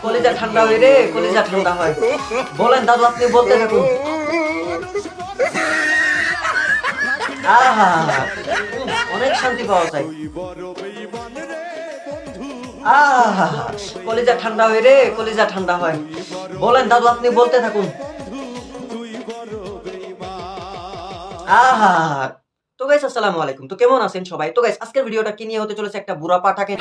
কলিজা ঠান্ডা হয় রে, কলিজা ঠান্ডা হয়। বলেন দাদু, আপনি বলতে থাকুন। অনেক শান্তি পাওয়া যায়। কলিজা ঠান্ডা হয় রে, কলিজা ঠান্ডা হয়। বলেন দাদু, আপনি বলতে থাকুন। তো গাইস, আসসালামু আলাইকুম। তো কেমন আছেন সবাই? তো গাইস, আজকের ভিডিওটা কি নিয়ে হতে চলেছে? একটা বুড়া পাঠাকে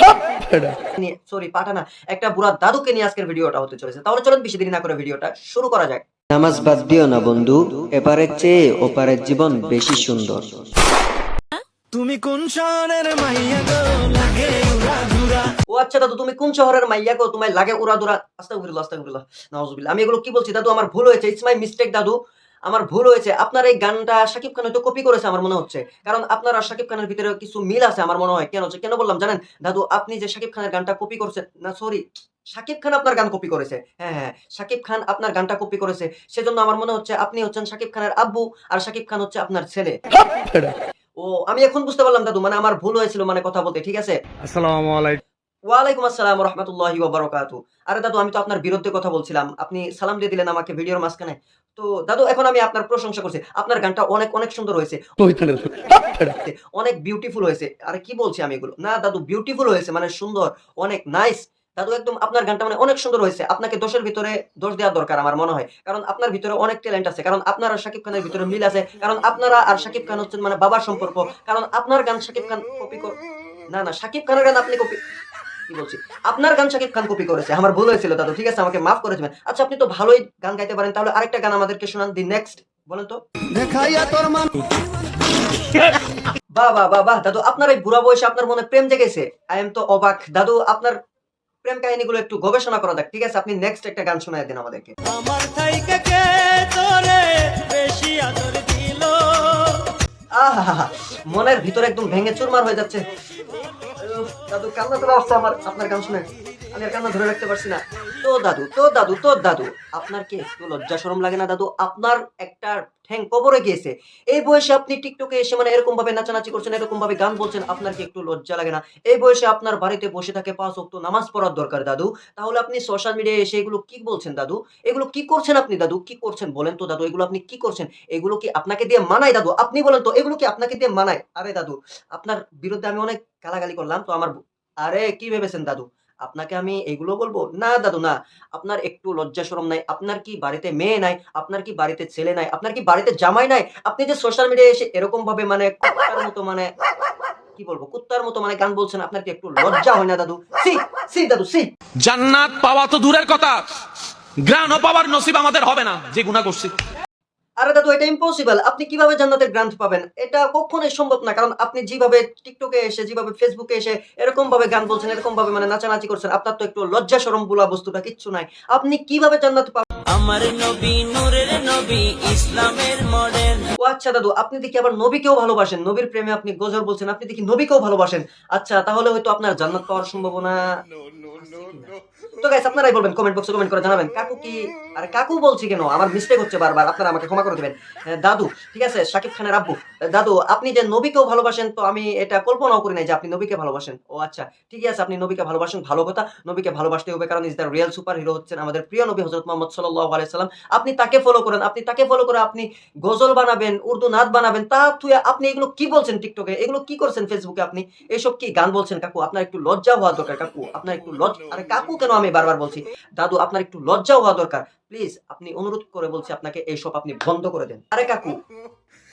নিয়ে, সরি পাঠা না, একটা বুড়া দাদুকে নিয়ে আজকের ভিডিওটা হতে চলেছে। তাহলে চলুন বেশি দেরি না করে ভিডিওটা শুরু করা যাক। নামাজ বাদ দিও না বন্ধু, এপারের চেয়ে ওপারের জীবন বেশি সুন্দর। তুমি কোন শহরের মাইয়া গো লাগে উড়াধুরা? ও আচ্ছা দাদু, তুমি কোন শহরের মাইয়া গো, তোমায় লাগে উড়াদুরা? আস্তাগফিরুল্লাহ, আস্তাগফিরুল্লাহ, নাউজুবিল্লাহ। আমি এগুলো কি বলছি দাদু? আমার ভুল হয়েছে, ইটস মাই মিস্টেক দাদু, আমার ভুল হয়েছে। আপনার এই গানটা শাকিব খান হয়তো কপি করেছে আমার মনে হচ্ছে, কারণ আপনার আর শাকিব খানের ভিতরে কিছু মিল আছে আমার মনে হয়। কেন বললাম জানেন দাদু? আপনি যে শাকিব খানের গানটা কপি করছেন, না সরি, শাকিব খান আপনার গান কপি করেছে। হ্যাঁ, শাকিব খান আপনার গানটা কপি করেছে, সেজন্য আমার মনে হচ্ছে আপনি হচ্ছেন শাকিব খানের আব্বু আর শাকিব খান হচ্ছে আপনার ছেলে। ও, আমি এখন বুঝতে পারলাম দাদু, মানে আমার ভুল হয়েছিল মানে কথা বলতে। ঠিক আছে, আসসালামু আলাইকুম। ওয়ালাইকুম আসসালাম ওয়া রাহমাতুল্লাহি ওয়া বারাকাতুহু। আরে দাদু, আমি তো আপনার বিরুদ্ধে কথা বলছিলাম, আপনি সালাম দিয়ে দিলেন আমাকে ভিডিওর মাঝখানে। তো দাদু, এখন আমি আপনার প্রশংসা করছি, আপনার গানটা অনেক অনেক সুন্দর হয়েছে, অনেক বিউটিফুল হয়েছে। আরে কি বলছি আমি এগুলো? না দাদু, বিউটিফুল হয়েছে মানে সুন্দর, অনেক নাইস দাদু, একদম আপনার গানটা মানে অনেক সুন্দর হয়েছে। আপনাকে দোষের ভিতরে দোষ দেওয়া দরকার আমার মনে হয়, কারণ আপনার ভিতরে অনেক ট্যালেন্ট আছে, কারণ আপনার আর শাকিব খানের ভিতরে মিল আছে, কারণ আপনারা আর শাকিব খান হচ্ছেন মানে বাবার সম্পর্ক, কারণ আপনার গান শাকিব খান কপি না না, শাকিব খানের গান আপনি কপি, কি বলছি, আপনার গান শাকিব খান কপি করেছে। আমার ভুল হয়েছিল দাদু, ঠিক আছে, আমাকে মাফ করে দিবেন। আচ্ছা, আপনি তো ভালোই গান গাইতে পারেন, তাহলে আরেকটা গান আমাদেরকে শোনান, দি নেক্সট, বলেন তো। দেখাইয়া তোর মান বাহ বাহ বাহ বাহ দাদু, আপনার এই বুড়া বয়সে আপনার মনে প্রেম জেগেছে। আই এম তো অবাক দাদু, আপনার প্রেম কাহিনীগুলো একটু গবেষণা করা যাক। ঠিক আছে, আপনি নেক্সট একটা গান শোনায় দেন আমাদেরকে। আমার থাইকে কে তোরে বেশি আদর দিল? আহা, মনের ভিতরে একদম ভেঙে চুরমার হয়ে যাচ্ছে। দাদু, কান্না চলে আসছে আমার আপনার গান শুনে, আমি আর কান্না ধরে রাখতে পারছি না। তো দাদু, আপনার কি একটু লজ্জা শরম লাগে না দাদু? আপনার একটা ঠ্যাং কবরে গিয়েছে, এই বয়সে আপনি টিকটকে এসে মানে এরকম ভাবে নাচানাচি করছেন, এরকম ভাবে গান বলছেন, আপনার কি একটু লজ্জা লাগে না? এই বয়সে আপনার বাড়িতে বসে থাকে 5 ওয়াক্ত নামাজ পড়ার দরকার দাদু, তাহলে আপনি সোশ্যাল মিডিয়ায় এসে এগুলো কি বলছেন দাদু? এগুলো কি করছেন আপনি দাদু? কি করছেন বলেন তো দাদু? এগুলো আপনি কি করছেন? এগুলো কি আপনাকে দিয়ে মানায় দাদু? আপনি বলেন তো, এগুলো কি আপনাকে দিয়ে মানায়? আরে দাদু, আপনার বিরুদ্ধে আমি অনেক গালাগালি করলাম তো আমার আরে কি ভেবেছেন দাদু? আপনাকে আমি এগুলো বলবো? না দাদু না। আপনার একটু লজ্জা শরম নাই? আপনার কি বাড়িতে মেয়ে নাই? আপনার কি বাড়িতে ছেলে নাই? আপনার কি বাড়িতে জামাই নাই? আপনি যে সোশ্যাল মিডিয়ায় এসে এরকম ভাবে মানে কুত্তার মতো মানে কি বলবো? কুত্তার মতো মানে গান বলছেন, আপনার কি একটু লজ্জা হয় না দাদু? ছি, ছি দাদু, ছি। জান্নাত পাওয়া তো দূরের কথা, গ্রাণও পাওয়ার নসিব আমাদের হবে না যে গুনাহ করছি। আরে দাদু, এটা ইম্পসিবল। আপনি কিভাবে জান্নাতের গ্রান্ট পাবেন? এটা কখনোই সম্ভব না। কারণ আপনি যেভাবে টিকটকে এসে, যেভাবে ফেসবুকে এসে এরকম ভাবে গান বলছেন, এরকম ভাবে মানে নাচানাচি করছেন, আপনার তো একটু লজ্জা শরম বলা বস্তুটা কিচ্ছু নাই। আপনি কিভাবে জান্নাত পাবেন? আমার নবী নূরের নবী ইসলামের মডেল। ও আচ্ছা দাদু, আপনি দেখি আবার নবীকেও ভালোবাসেন, নবীর প্রেমে আপনি গজল বলছেন, আপনি দেখি নবীকেও ভালোবাসেন। আচ্ছা, তাহলে হয়তো আপনার জান্নাত পাওয়ার সম্ভাবনা আছে কিনা। তো গাইস, আপনারাই বলবেন, কমেন্ট বক্সে কমেন্ট করে জানাবেন কাকু কি। আরে কাকু বলছি কেন? আমার মিস্টেক হচ্ছে বারবার, আপনারা আমাকে ক্ষমা করে দিবেন। দাদু, ঠিক আছে, শাকিব খানের আব্বু। দাদু, আপনি যে নবীকেও ভালোবাসেন, তো আমি এটা কল্পনাও করি নাই যে আপনি নবীকে ভালোবাসেন। ও আচ্ছা, ঠিকই আছে, আপনি নবীকে ভালোবাসেন, ভালো কথা। নবীকে ভালোবাসতে হবে, কারণ is the real super hero হচ্ছেন আমাদের প্রিয় নবী হযরত মুহাম্মদ সাল্লাল্লাহু আলাইহি সাল্লাম। আপনি তাকে ফলো করেন, আপনি তাকে ফলো করে আপনি গজল বানাবেন, উর্দু নাত বানাবেন, তা থুয়ে আপনি এগুলো কি বলছেন টিকটকে? এগুলো কি করছেন ফেসবুকে? আপনি এসব কি গান বলছেন কাকু? আপনার একটু লজ্জা হওয়া দরকার কাকু, আপনার একটু আরে কাকু কেন আমি বারবার বলছি? দাদু, আপনার একটু লজ্জা হওয়া দরকার। প্লিজ, আপনি অনুরোধ করে বলছি আপনাকে, এইসব আপনি বন্ধ করে দেন। আরে কাকু,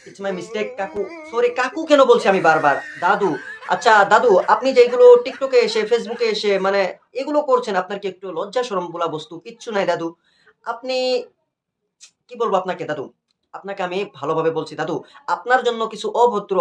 ইটস মাই মিস্টেক কাকু, সরি কাকু কেন বলছি আমি বারবার? দাদু, আচ্ছা দাদু, আপনি যে এগুলো টিকটকে এসে, ফেসবুকে এসে মানে এগুলো করছেন, আপনার কি একটু লজ্জা শরম বলা বস্তু কিচ্ছু নাই দাদু? আপনি, কি বলবো আপনাকে দাদু? আপনাকে আমি ভালোভাবে বলছি দাদু, আপনার জন্য কিছু অভদ্র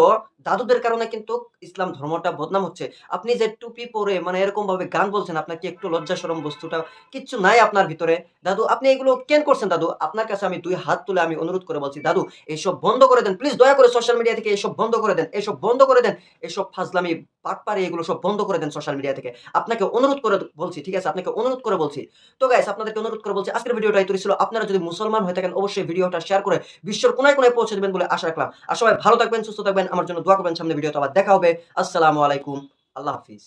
দাদুদের কারণে কিন্তু ইসলাম ধর্মটা বদনাম হচ্ছে। আপনি যে টুপি পরে মানে এরকম ভাবে গান বলছেন, আপনার কি একটু লজ্জা শরম বস্তুটা কিচ্ছু নাই আপনার ভিতরে? দাদু, আপনি এগুলো কেন করছেন দাদু? আপনার কাছে আমি 2 হাত তুলে আমি অনুরোধ করে বলছি দাদু, এসব বন্ধ করে দেন প্লিজ, দয়া করে সোশ্যাল মিডিয়া থেকে এসব বন্ধ করে দেন, এসব বন্ধ করে দেন, এসব ফাজলামি বাটপারি এগুলো সব বন্ধ করে দেন সোশ্যাল মিডিয়া থেকে। আপনাকে অনুরোধ করে বলছি, ঠিক আছে, আপনাকে অনুরোধ করে বলছি। তো গাইস, আপনাদেরকে অনুরোধ করে বলছি, আজকের ভিডিওটা এই ছিল। আপনারা যদি মুসলমান হয়ে থাকেন, অবশ্যই ভিডিওটা শেয়ার করে বিশ্বর কোনায় কোনায় পৌঁছে দিবেন বলে আশা রাখলাম। আর সবাই ভালো থাকবেন, সুস্থ থাকবেন, আমার জন্য দোয়া করবেন। সামনে ভিডিওতে আবার দেখা হবে। আসসালামু আলাইকুম, আল্লাহ হাফিজ।